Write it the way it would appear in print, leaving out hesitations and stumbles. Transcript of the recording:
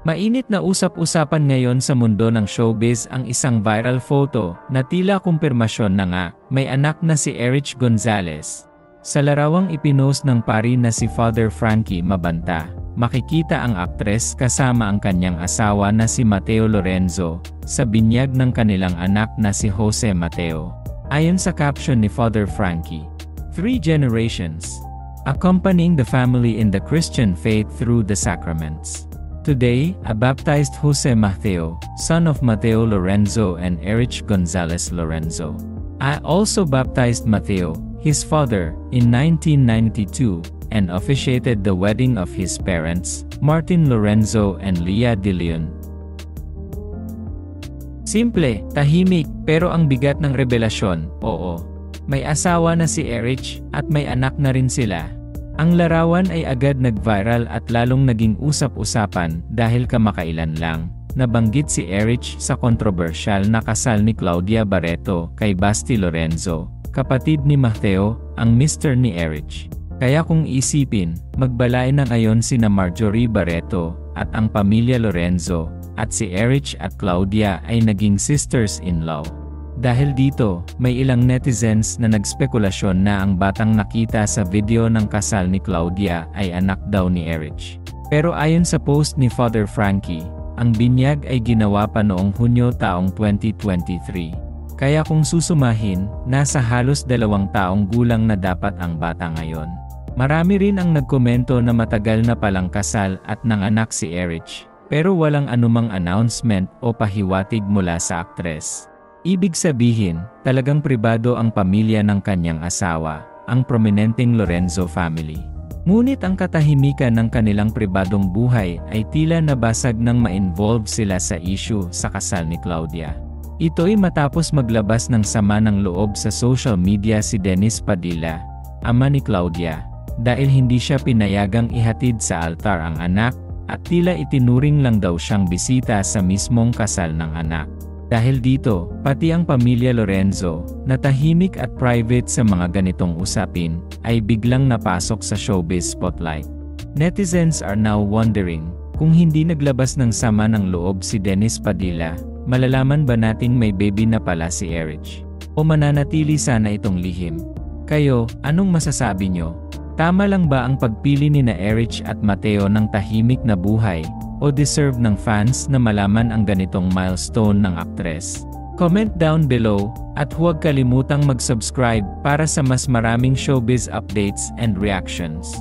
Mainit na usap-usapan ngayon sa mundo ng showbiz ang isang viral photo na tila kumpirmasyon na nga may anak na si Erich Gonzalez. Sa larawang ipinost ng pari na si Father Frankie Mabanta, makikita ang aktres kasama ang kanyang asawa na si Mateo Lorenzo sa binyag ng kanilang anak na si Jose Mateo. Ayon sa caption ni Father Frankie, 3 generations, accompanying the family in the Christian faith through the sacraments. Today, a baptized Jose Mateo, son of Mateo Lorenzo and Erich Gonzalez Lorenzo. I also baptized Mateo, his father, in 1992, and officiated the wedding of his parents, Martin Lorenzo and Leah De Leon. Simple, tahimik, pero ang bigat ng revelasyon, oo. May asawa na si Erich, at may anak na rin sila. Ang larawan ay agad nag-viral at lalong naging usap-usapan dahil kamakailan lang, nabanggit si Erich sa kontrobersyal na kasal ni Claudia Barreto kay Basti Lorenzo, kapatid ni Mateo, ang mister ni Erich. Kaya kung isipin, magbalay na ngayon sina Marjorie Barreto at ang pamilya Lorenzo, at si Erich at Claudia ay naging sisters-in-law. Dahil dito, may ilang netizens na nagspekulasyon na ang batang nakita sa video ng kasal ni Claudia ay anak daw ni Erich. Pero ayon sa post ni Father Frankie, ang binyag ay ginawa pa noong Hunyo taong 2023. Kaya kung susumahin, nasa halos 2 taong gulang na dapat ang bata ngayon. Marami rin ang nagkomento na matagal na palang kasal at nanganak si Erich, pero walang anumang announcement o pahiwatig mula sa aktres. Ibig sabihin, talagang pribado ang pamilya ng kanyang asawa, ang prominenteng Lorenzo family. Ngunit ang katahimikan ng kanilang pribadong buhay ay tila nabasag nang ma-involve sila sa issue sa kasal ni Claudia. Ito'y matapos maglabas ng sama ng loob sa social media si Dennis Padilla, ama ni Claudia, dahil hindi siya pinayagang ihatid sa altar ang anak, at tila itinuring lang daw siyang bisita sa mismong kasal ng anak. Dahil dito, pati ang pamilya Lorenzo, na tahimik at private sa mga ganitong usapin, ay biglang napasok sa showbiz spotlight. Netizens are now wondering, kung hindi naglabas ng sama ng loob si Dennis Padilla, malalaman ba nating may baby na pala si Erich? O mananatili sana itong lihim? Kayo, anong masasabi nyo? Tama lang ba ang pagpili ni na Erich at Mateo ng tahimik na buhay? O deserve ng fans na malaman ang ganitong milestone ng aktres? Comment down below, at huwag kalimutang mag-subscribe para sa mas maraming showbiz updates and reactions.